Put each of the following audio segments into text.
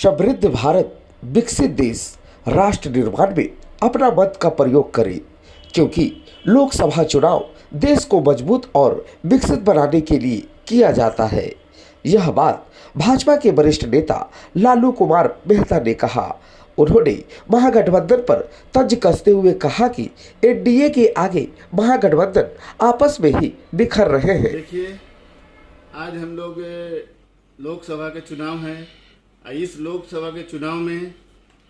समृद्ध भारत, विकसित देश, राष्ट्र निर्माण में अपना मत का प्रयोग करें, क्योंकि लोकसभा चुनाव देश को मजबूत और विकसित बनाने के लिए किया जाता है। यह बात भाजपा के वरिष्ठ नेता लालू कुमार मेहता ने कहा। उन्होंने महागठबंधन पर तंज कसते हुए कहा कि एनडीए के आगे महागठबंधन आपस में ही बिखर रहे हैं। देखिए, आज हम लोग लोकसभा के चुनाव हैं। इस लोकसभा के चुनाव में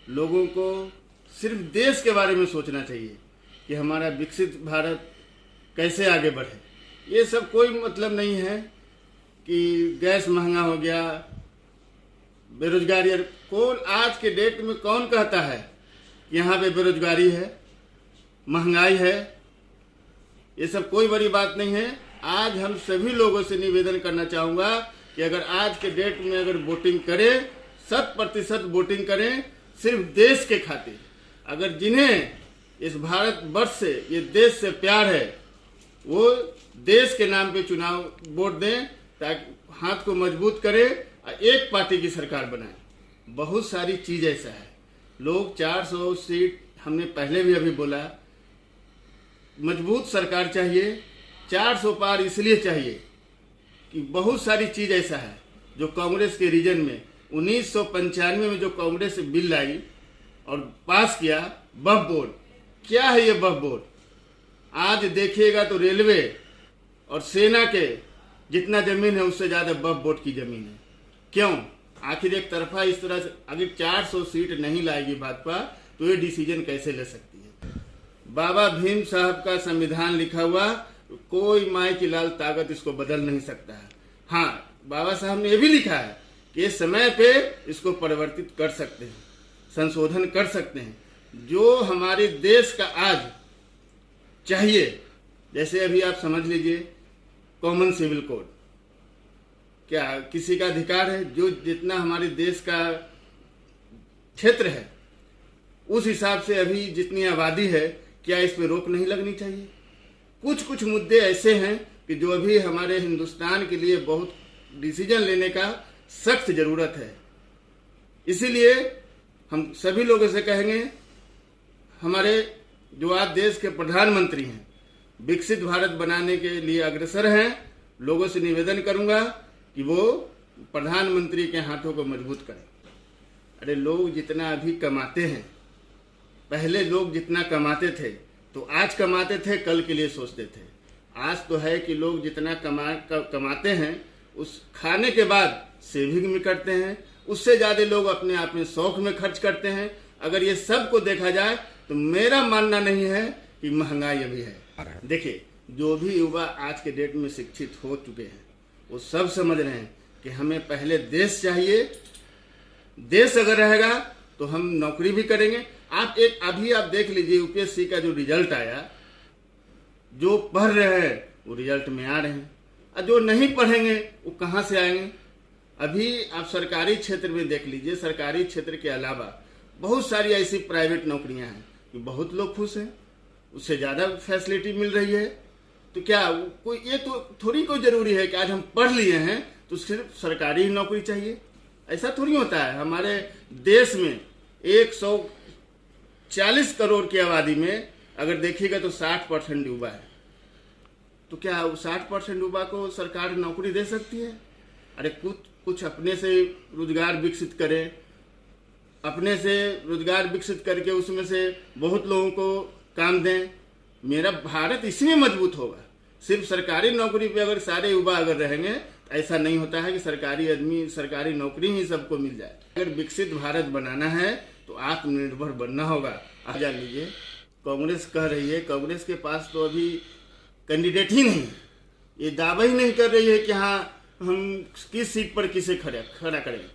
लोगों को सिर्फ देश के बारे में सोचना चाहिए कि हमारा विकसित भारत कैसे आगे बढ़े। ये सब कोई मतलब नहीं है कि गैस महंगा हो गया, बेरोजगारी। कौन आज के डेट में कौन कहता है कि यहाँ पे बेरोजगारी है, महंगाई है? ये सब कोई बड़ी बात नहीं है। आज हम सभी लोगों से निवेदन करना चाहूँगा कि अगर आज के डेट में अगर वोटिंग करें, 100% वोटिंग करें सिर्फ देश के खातिर। अगर जिन्हें इस भारत वर्ष से, ये देश से प्यार है, वो देश के नाम पे चुनाव वोट दें, ताकि हाथ को मजबूत करें और एक पार्टी की सरकार बनाए। बहुत सारी चीज़ ऐसा है, लोग 400 सीट, हमने पहले भी अभी बोला, मजबूत सरकार चाहिए। 400 पार इसलिए चाहिए कि बहुत सारी चीज़ ऐसा है जो कांग्रेस के रीजन में 1995 में जो कांग्रेस बिल लाई और पास किया, वक्फ बोर्ड। क्या है ये वक्फ बोर्ड? आज देखिएगा तो रेलवे और सेना के जितना जमीन है उससे ज़्यादा वक्फ बोर्ड की जमीन है। क्यों? आखिर एक तरफा इस तरह से अगर 400 सीट नहीं लाएगी भाजपा तो ये डिसीजन कैसे ले सकती है? बाबा भीम साहब का संविधान लिखा हुआ, कोई माई की लाल ताकत इसको बदल नहीं सकता है। हाँ, बाबा साहब ने यह भी लिखा है कि समय पे इसको परिवर्तित कर सकते हैं, संशोधन कर सकते हैं। जो हमारे देश का आज चाहिए, जैसे अभी आप समझ लीजिए कॉमन सिविल कोड, क्या किसी का अधिकार है? जो जितना हमारे देश का क्षेत्र है उस हिसाब से अभी जितनी आबादी है, क्या इस पे रोक नहीं लगनी चाहिए? कुछ मुद्दे ऐसे हैं कि जो अभी हमारे हिंदुस्तान के लिए बहुत डिसीजन लेने का सख्त जरूरत है। इसीलिए हम सभी लोगों से कहेंगे, हमारे जो आज देश के प्रधानमंत्री हैं, विकसित भारत बनाने के लिए अग्रसर हैं, लोगों से निवेदन करूंगा कि वो प्रधानमंत्री के हाथों को मजबूत करें। अरे लोग जितना अभी कमाते हैं, पहले लोग जितना कमाते थे तो आज कमाते थे, कल के लिए सोचते थे। आज तो है कि लोग जितना कमाते हैं उस खाने के बाद सेविंग में करते हैं, उससे ज़्यादा लोग अपने आप में शौक में खर्च करते हैं। अगर ये सब को देखा जाए तो मेरा मानना नहीं है कि महंगाई अभी है। देखिए, जो भी युवा आज के डेट में शिक्षित हो चुके हैं वो सब समझ रहे हैं कि हमें पहले देश चाहिए। देश अगर रहेगा तो हम नौकरी भी करेंगे। अभी आप देख लीजिए यूपीएससी का जो रिजल्ट आया, जो पढ़ रहे हैं वो रिजल्ट में आ रहे हैं, और जो नहीं पढ़ेंगे वो कहाँ से आएंगे? अभी आप सरकारी क्षेत्र में देख लीजिए, सरकारी क्षेत्र के अलावा बहुत सारी ऐसी प्राइवेट नौकरियां हैं कि बहुत लोग खुश हैं, उससे ज़्यादा फैसिलिटी मिल रही है। तो क्या कोई ये तो थोड़ी कोई ज़रूरी है कि आज हम पढ़ लिए हैं तो सिर्फ सरकारी ही नौकरी चाहिए? ऐसा थोड़ी होता है। हमारे देश में 140 करोड़ की आबादी में अगर देखिएगा तो 60% युवा है। तो क्या 60% युवा को सरकार नौकरी दे सकती है? अरे कुछ अपने से रोजगार विकसित करें, अपने से रोजगार विकसित करके उसमें से बहुत लोगों को काम दें। मेरा भारत इसी में मजबूत होगा। सिर्फ सरकारी नौकरी पे अगर सारे युवा अगर रहेंगे, ऐसा नहीं होता है कि सरकारी नौकरी ही सबको मिल जाए। अगर विकसित भारत बनाना है तो आत्मनिर्भर बनना होगा। आप जान लीजिए, कांग्रेस कह रही है, कांग्रेस के पास तो अभी कैंडिडेट ही नहीं, ये दावा ही नहीं कर रही है कि हाँ हम किस सीट पर किसे खड़ा करें।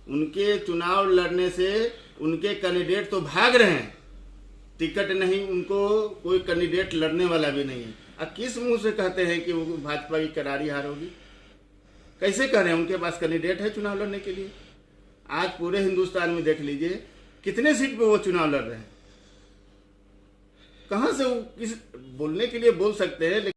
उनके चुनाव लड़ने से उनके कैंडिडेट तो भाग रहे हैं, टिकट नहीं, उनको कोई कैंडिडेट लड़ने वाला भी नहीं है। अब किस मुंह से कहते हैं कि वो भाजपा की करारी हार होगी? कैसे कह रहे हैं? उनके पास कैंडिडेट है चुनाव लड़ने के लिए। आज पूरे हिंदुस्तान में देख लीजिए कितने सीट पे वो चुनाव लड़ रहे हैं। कहां से वो किस बोलने के लिए बोल सकते हैं,